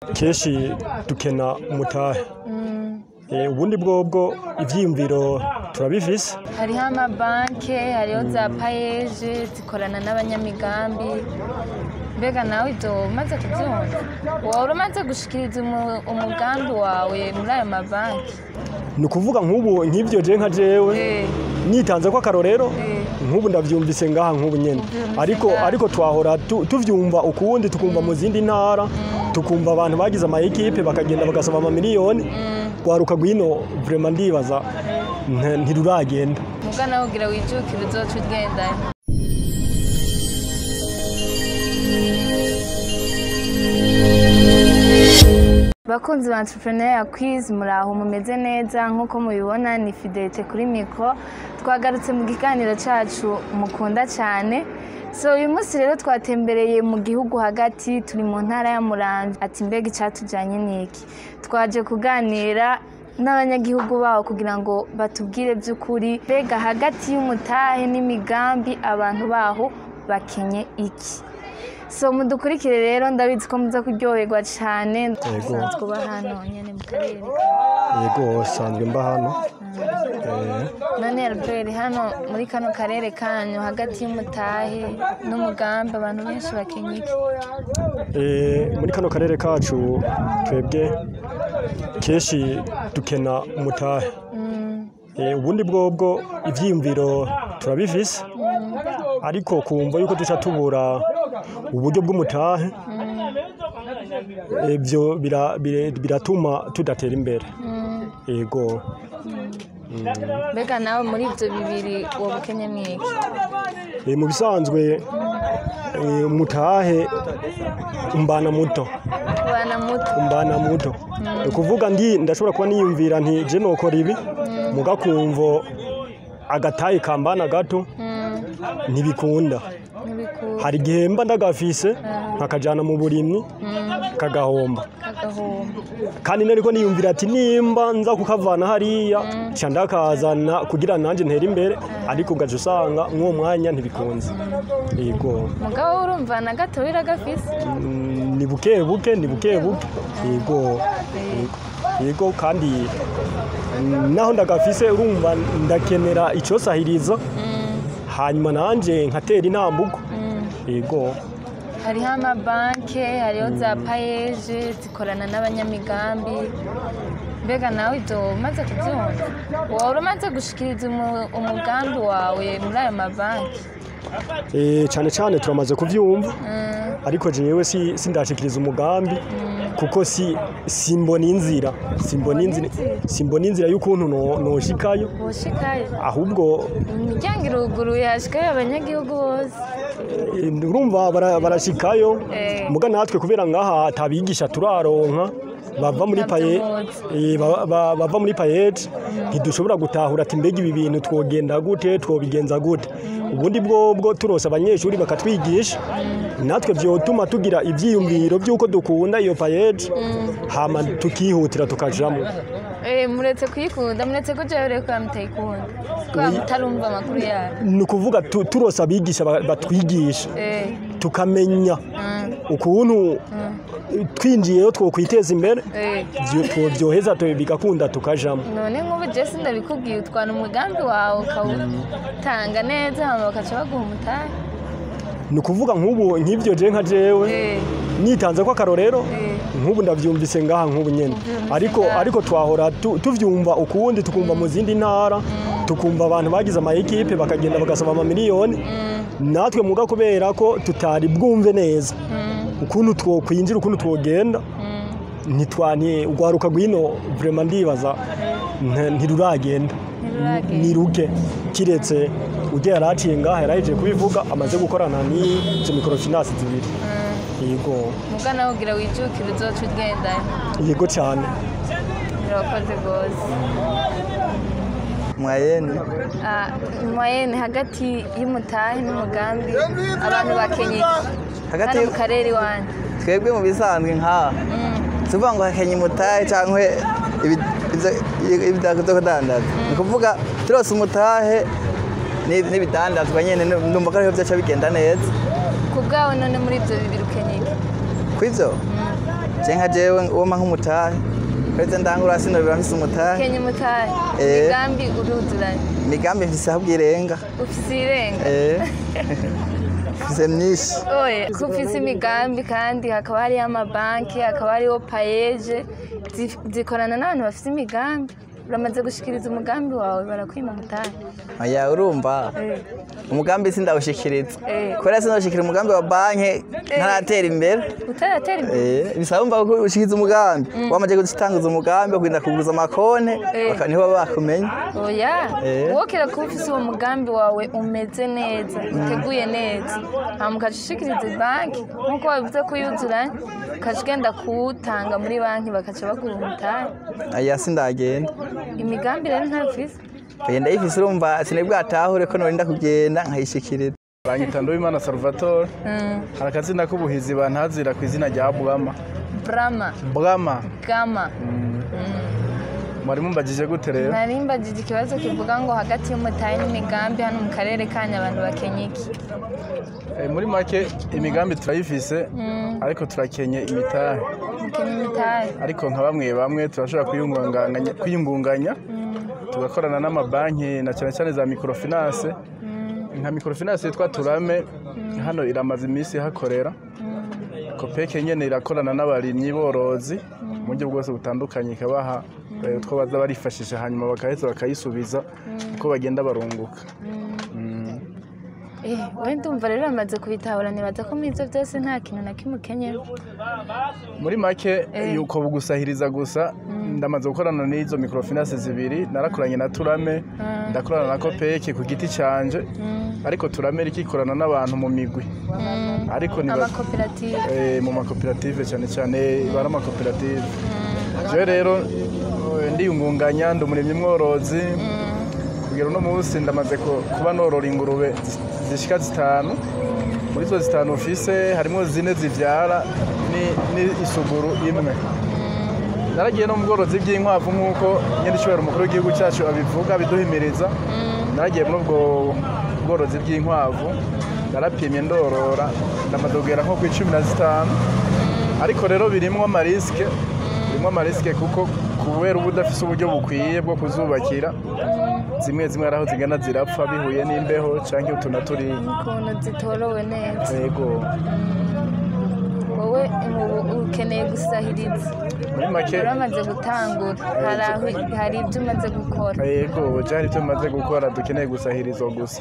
Keshi dukena umutahe ubundi bwobwo ivyiyumviro turabifise. Hariho amabanke, hariho za payeje zikorana n'abanyamigambi. Mbega nawe ibyo umaze kubyumva? Wowe umaze gushikiriza umugambi wawe muri ayo mabanki? Ni ukuvuga nk'ubu nk'ibyo je nka jewe nitanze ko akarorero nk'ubu ndavyumvise ngaha nk'ubu nyene, ariko twahora tuvyumva ukundi tukumva mu zindi ntara, tukumva abantu bagize ama equipe bakagenda bagasaba ama miliyoni. Rwaruka gwino vraiment ndibaza ntiruragenda. Muga nawe ugira wijukire uzoca ugenda. Bakunzi ba Entrepreneuria Quiz muraho mumeze neza nkuko mubibona ni Fidelite kuri micro. Twagarutse mu kiganiro cacu mukunda cyane. So uyu munsi rero twatembereye mu gihugu hagati, turi mu ntara ya Muramvya. Ati mbega icatujanye niki? Twaje kuganira n'abanyagihugu baho kugira ngo batubwire by'ukuri mbega hagati y'umutahe n'imigambi abantu baho bakenye iki. So mudukurikire rero ndabizi ko muza kuryoherwa cyane. Twa hano nyene mu karere. Yego sanzwe mba hano. None Albert hano muri kano karere kanyu hagati y'umutahe n'umugambi abantu benshi bakenye iki? Muri kano karere kacu twebwe keshi dukena umutahe. Ubundi bwobwo ivyiyumviro turabifise, ariko kumva yuko duca tubura uburyo bw'umutahe ibyo biratuma tudatera imbere. Yego. Mbega nawe muri ibyo bibiri wowe ukenye mwiki? Mu bisanzwe umutahe umbana muto. Ukuvuga ndashobora kuba niyumvira nti je nokora ibi mugakumvo agataye kambana gato ntibikunda. Hari igihe mba ndagafise nkakajana mu burimyi kagahomba. Kandi nariko niyumvira ati nimba nza kukavana hariya ca ndakazana kugira nanje ntera imbere, ariko ugaje usanga mw'uwo mwanya ntibikunze. Yego. Mugabo urumva na gato biragafise? Ni buke. Yego. Yego kandi naho ndagafise urumva ndakenera ico sahiriza hanyuma nanje nkatera intambuko. Yego. Hariho amabanke, hariho za payeje zikorana n'abanyamigambi. Mbega nawe ibyo umaze kubyumva? Wowe umaze gushikiriza umugambi wawe muri ayo mabanki? Cyane turamaze kuvyumva, ariko jewe sindashikiriza umugambi kuko simbona inzira y'ukuntu noshikayo. Ahubwo imiryango iruguruye hashikayo abanyagihugu bose. Urumva barashikayo, muga natwe kubera ngaha tabigisha turaronka bava muri payeje ntidushobora gutahura ati mbega ibi bintu twogenda gute twobigenza gute. Ubundi bwo turose abanyeshuri bakatwigisha, natwe vyotuma tugira ivyiyumviro by'uko dukunda iyo payeje hama tukihutira tukajamo. Muretse kuyikunda, muretse ko jewe ko mutayikunda kwa mutarumva amakuru yayo. Ni ukuvuga turose abigisha batwigisha tukamenya ukuntu twinjiyeyo twokwiteza imbere, byoheza bigakunda tukajamo. None nk'ubu je sindabikubwiye utwana umugambi wawe ukawutanga neza hama bakaca baguha umutahe. Ni ukuvuga nk'ubu nk'ibyo je nka jewe nitanze ko akarorero nk'ubu ndavyumvise ngaha nk'ubu nyene, ariko twahora tuvyumva ukundi tukumva mu zindi ntara, tukumva abantu bagize ama equipe bakagenda bagasaba ama miliyoni. Natwe muga kubera ko tutari bwumve neza ukuntu twokwinjira ukuntu twogenda ntitwanye Rwaruka gwino vraiment ndibaza ntiruragenda. Ni ruke kiretse ujye yaraciye ngaha yaraje kubivuga amaze gukorana n'izo microfinance zibiri. Yego. Muga nawe ugira wijukire uzoca ugenda. Yego cyane. Birakoze gose. Mwayene hagati y'umutahe n'umugambi abantu bakenye hagati mu karere wanyu. Twebwe mu bisanzwe nka tuvuga ngo hakenye umutahe cyangwa ibidakudandaza. Ni kuvuga turose umutahe n'ibidandazwa nyene ndumva ko ariho byaca bigenda neza. Kubwawe none muri ibyo bibiri ukenye? Kwivyo nka jewe woma nk'umutahe kweze ndangura sino biba mfise umutahe Kenya umutahe imigambi uruzuranye imigambi mfise aho bwirenga ufise irenga mfise myinshi oye kufise imigambi kandi hakaba hariyo amabanki hakaba hariyo payeje zikorana n'abantu bafise imigambi uramaze gushikiriza umugambi wawe barakwima umutahe aya urumva umugambi sindawushikiriza kubera sindawushikira umugambi wa banki ntaratera imbere utaratera imbere bisaba umva ko ushikiriza umugambi wamaze gutanguza umugambi wo kwinda kuguza amakonte niho bakumenya oya wokera ko ufise uwo mugambi wawe umeze neza uteguye neza mukashikiriza banki nkuko wabivuze ko yuzuranye ukagenda kuwutanga muri banki bakaca bagura umutahe aya sindagenda imigambi rero ntafise yenda ifise urumva sinebwatahure ko norinda kugenda nkayishikiriza Banyita Nduwimana Salvatore hari akazina k'ubuhizi bantazira ku izina rya Bwama mwari mumbagije gute rero nari mbagije ikibazo kivuga ngo hagati y'umutahe n'imigambi hano mu karere kanya abantu bakenye iki muri make imigambi turayifise ariko turakenye imitahe ariko nka bamwe turashobora kwiyungunganya tugakorana n'amabanki na cyane cyane za microfinance nka microfinance yitwa Turame hano iramaze iminsi hakorera kopeke nyene irakorana n'abarimyi borozi mu buryo bwose butandukanye ikabaha utwo baza barifashisha hanyuma bakaheza bakayisubiza uko bagenda barunguka we ndumva rero bamaze kubitahura nibaza ko muri ivyo byose nta kintu na kimwe ukenyeho muri make yuko bugusahiriza gusa ndamaze gukorana n'izo microfinance zibiri narakoranye na Turame ndakorana na kopeke ku giti canje ariko Turame rikikorana n'abantu mu migwi ariko ni amakoperative mu makoperative cyane cyane bara amakoperative je rero ndiyungunganya ndumurimye mworozi kugira no munsi ndamaze kuba norora ingurube zishika 5 muri zo 5 ufise harimo 4 zivyara ni isuguru imwe naragiye no mu bworozi bw'inkwavu nkuko nyene ishobora umukuru w'igihugu cyacu abivuga biduhimiriza naragiye muri ubwo bworozi bw'inkwavu narapimye ndorora ndamaze kugera nko ku 15 ariko rero birimo amariske kuko kubera ubudafise uburyo bukwiye bwo kuzubakira zimwe araho zigana zirapfa bihuye n'imbeho canke utuna turi ukuntu zitorowe neza yego wowe ukeneye gusahiriza muri make uramaze gutangura hari ibyo umaze gukora yego hari ibyo umaze gukora dukeneye gusahiriza gusa